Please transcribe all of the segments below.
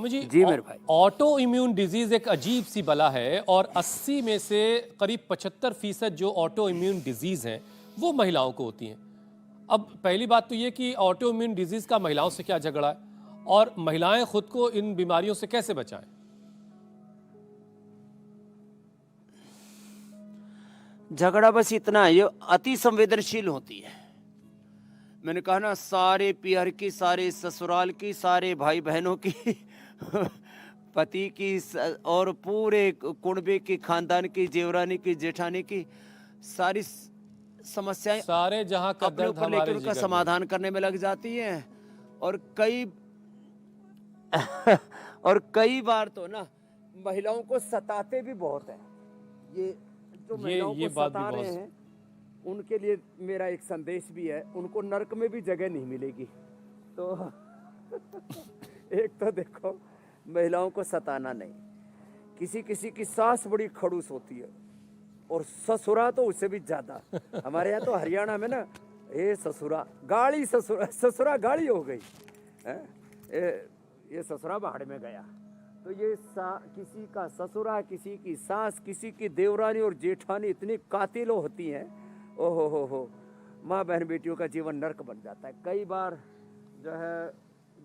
स्वामी जी, जी मेरे भाई। Auto immune disease एक अजीब सी बला है और 80 में से करीब 75% जो ऑटो इम्यून डिजीज हैं वो महिलाओं को होती हैं। अब पहली बात तो ये कि ऑटो इम्यून डिजीज का महिलाओं से क्या झगड़ा है और महिलाएं खुद को इन बीमारियों से कैसे बचाएं? झगड़ा बस इतना है, ये अति संवेदनशील होती है। मैंने कहा ना, सारे पियर की, सारे ससुराल की, सारे भाई बहनों की पति की और पूरे कुनबे की, खानदान की, जेवरानी की, जेठानी की, सारी समस्याएं सारे जहां का अपने दर्द ऊपर लेकर हमारे उनका जिगर में। समाधान करने में लग जाती हैं। और कई और कई बार तो ना महिलाओं को सताते भी बहुत है। ये जो महिलाओं ये को बात भी सता रहे बहुत हैं, उनके लिए मेरा एक संदेश भी है, उनको नरक में भी जगह नहीं मिलेगी। तो एक तो देखो, महिलाओं को सताना नहीं। किसी किसी की सास बड़ी खड़ूस होती है और ससुरा तो उससे भी ज्यादा। हमारे यहाँ तो हरियाणा में ना, ये ससुरा गाड़ी, ससुरा गाड़ी हो गई है? ये ससुरा बाहर में गया। तो ये किसी का ससुरा, किसी की सास, किसी की देवरानी और जेठानी इतनी कातिल होती हैं, ओहो हो, माँ बहन बेटियों का जीवन नर्क बन जाता है। कई बार जो है,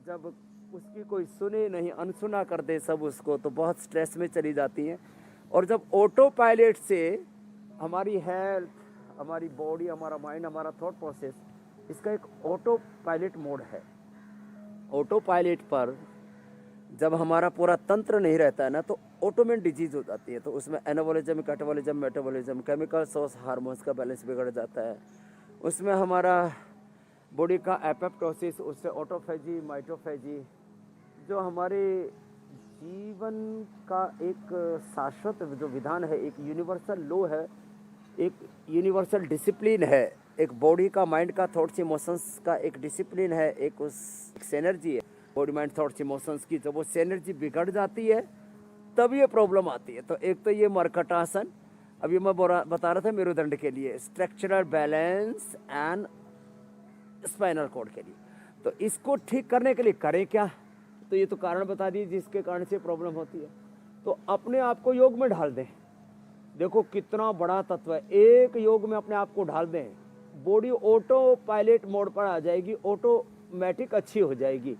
जब उसकी कोई सुने नहीं, अनसुना कर दे सब उसको, तो बहुत स्ट्रेस में चली जाती हैं। और जब ऑटो पायलट से हमारी हेल्थ, हमारी बॉडी, हमारा माइंड, हमारा थॉट प्रोसेस, इसका एक ऑटो पायलट मोड है। ऑटो पायलट पर जब हमारा पूरा तंत्र नहीं रहता है ना, तो ऑटोमेन डिजीज हो जाती है। तो उसमें anabolism, catabolism, metabolism, chemical source, hormones का बैलेंस बिगड़ जाता है। उसमें हमारा बॉडी का एपोप्टोसिस, उससे ऑटोफेजी, माइटोफेजी, जो हमारे जीवन का एक शाश्वत जो विधान है, एक यूनिवर्सल लॉ है, एक यूनिवर्सल डिसिप्लिन है, एक बॉडी का, माइंड का, थॉट्स इमोशंस का एक डिसिप्लिन है, एक उस एनर्जी है बॉडी माइंड थॉट्स इमोशंस की। जब वो एनर्जी बिगड़ जाती है तब ये प्रॉब्लम आती है। तो एक तो ये मर्कटासन, अभी मैं बता रहा था मेरुदंड के लिए, structural balance and spinal cord के लिए। तो इसको ठीक करने के लिए करें क्या? तो ये तो कारण बता दिए जिसके कारण से प्रॉब्लम होती है। तो अपने आप को योग में ढाल दें। देखो कितना बड़ा तत्व है, एक योग में अपने आप को ढाल दें, बॉडी ऑटो पायलट मोड पर आ जाएगी, ऑटोमेटिक अच्छी हो जाएगी।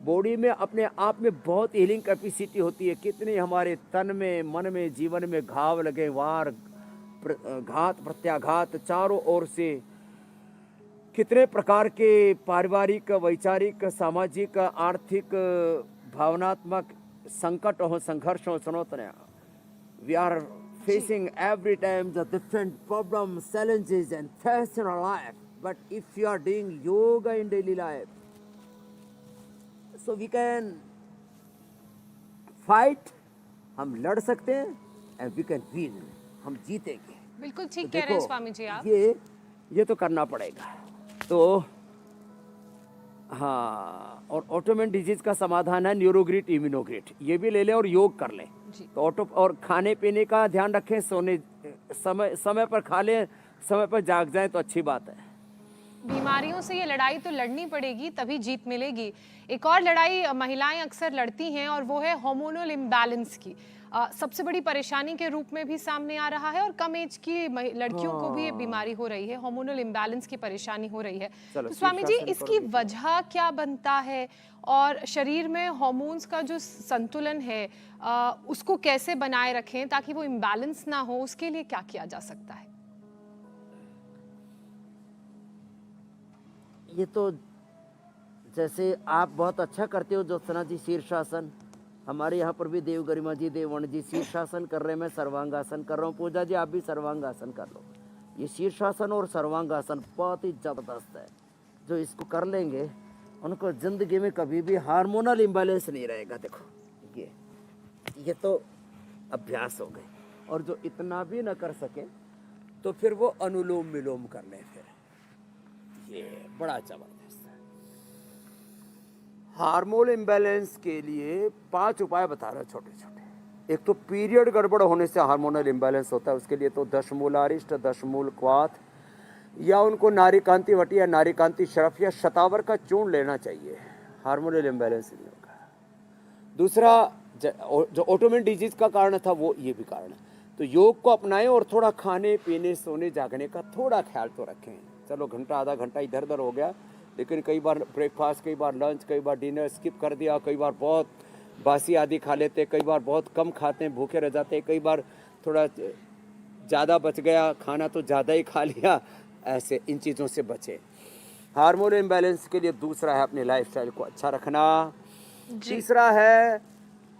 बॉडी में अपने आप में बहुत हीलिंग कैपेसिटी होती है। कितने हमारे तन में, मन में, जीवन में घाव लगे, वार, घात, प्रत्याघात, चारों ओर से कितने प्रकार के पारिवारिक, वैचारिक, सामाजिक, आर्थिक, भावनात्मक संकट हो, संघर्ष हो, सुनोतने। We are facing every time the different problems, challenges and threats in our life. But if you are doing yoga in daily life, so we can fight, हम लड़ सकते हैं, and we can win, हम जीतेंगे। बिल्कुल ठीक तो कह रहे हैं स्वामी जी आप। ये तो करना पड़ेगा। तो हाँ, और ऑटोमेन डिजीज का समाधान है न्यूरोग्रिट, इम्यूनोग्रिट, ये भी ले लें और योग कर लें। तो और खाने पीने का ध्यान रखें, सोने समय पर खा लें, समय पर जाग जाएं तो अच्छी बात है। बीमारियों से ये लड़ाई तो लड़नी पड़ेगी, तभी जीत मिलेगी। एक और लड़ाई महिलाएं अक्सर लड़ती हैं और वो है हार्मोनल इम्बैलेंस की। सबसे बड़ी परेशानी के रूप में भी सामने आ रहा है और कम एज की लड़कियों को भी ये बीमारी हो रही है, हार्मोनल इम्बैलेंस की परेशानी हो रही है। तो स्वामी जी, इसकी वजह क्या बनता है और शरीर में हार्मोन्स का जो संतुलन है उसको कैसे बनाए रखें ताकि वो इम्बैलेंस ना हो, उसके लिए क्या किया जा सकता है? ये तो जैसे आप बहुत अच्छा करते हो ज्योत्सना जी, शीर्षासन। हमारे यहाँ पर भी देव गरिमा जी, देववर्ण जी शीर्षासन कर रहे हैं, मैं सर्वांगासन कर रहा हूँ। पूजा जी आप भी सर्वांगासन कर लो। ये शीर्षासन और सर्वांगासन बहुत ही जबरदस्त है। जो इसको कर लेंगे उनको जिंदगी में कभी भी हार्मोनल इम्बैलेंस नहीं रहेगा। देखो ये तो अभ्यास हो गए। और जो इतना भी न कर सके तो फिर वो अनुलोम विलोम कर लें। फिर ये बड़ा जबरदस्त है। हार्मोनल इम्बैलेंस के लिए 5 उपाय बता रहे हैं छोटे छोटे। एक तो पीरियड गड़बड़ होने से हार्मोनल इम्बैलेंस होता है, उसके लिए तो दशमूलारिष्ट, दशमूल क्वाथ या उनको नारीकांति वटी या नारीकांति शरफ या शतावर का चूर्ण लेना चाहिए। हार्मोनल इम्बैलेंस नहीं होगा। दूसरा जो ऑटोइम्यून डिजीज का कारण था वो ये भी कारण है। तो योग को अपनाएं और थोड़ा खाने पीने सोने जागने का थोड़ा ख्याल तो रखें। चलो घंटा आधा घंटा इधर उधर हो गया, लेकिन कई बार ब्रेकफास्ट, कई बार लंच, कई बार डिनर स्किप कर दिया, कई बार बहुत बासी आदि खा लेते, कई बार बहुत कम खाते हैं, भूखे रह जाते, कई बार थोड़ा ज़्यादा बच गया खाना तो ज़्यादा ही खा लिया। ऐसे इन चीज़ों से बचे। हार्मोन इम्बैलेंस के लिए दूसरा है अपने लाइफस्टाइल को अच्छा रखना। तीसरा है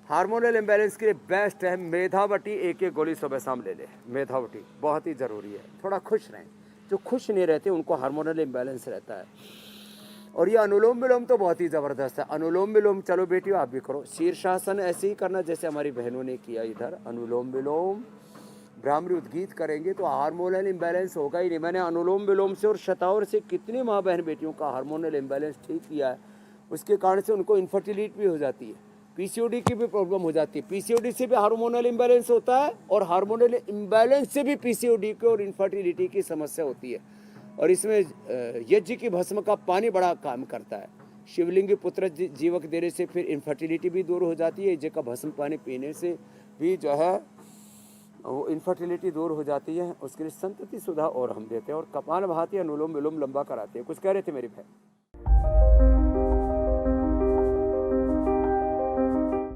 हार्मोनल इम्बैलेंस के लिए बेस्ट है मेधावटी, एक गोली सुबह शाम ले ले। मेधावटी बहुत ही ज़रूरी है। थोड़ा खुश रहें, जो खुश नहीं रहते उनको हार्मोनल इम्बैलेंस रहता है। और ये अनुलोम विलोम तो बहुत ही ज़बरदस्त है। अनुलोम विलोम चलो बेटियों आप भी करो। शीर्षासन ऐसे ही करना जैसे हमारी बहनों ने किया इधर। अनुलोम विलोम, भ्रामरी उद्गीत करेंगे तो हार्मोनल इम्बैलेंस होगा ही नहीं। मैंने अनुलोम विलोम से और शतावर से कितनी माँ बहन बेटियों का हार्मोनल इम्बैलेंस ठीक किया है। उसके कारण से उनको इनफर्टिलिटी भी हो जाती है, पीसीओडी की भी प्रॉब्लम हो जाती है। पीसीओडी से भी हार्मोनल इम्बैलेंस होता है और हार्मोनल इम्बैलेंस से भी पीसीओडी की और इनफर्टिलिटी की समस्या होती है। और इसमें यज्ञ की भस्म का पानी बड़ा काम करता है। शिवलिंग पुत्र जीवक देने से फिर इनफर्टिलिटी भी दूर हो जाती है। यज्ञ का भस्म पानी पीने से भी जो है वो इनफर्टिलिटी दूर हो जाती है। उसके लिए संतति सुधा और हम देते हैं और कपाल भाती अनुलोम विलोम लंबा कराते हैं। कुछ कह रहे थे मेरी बहन?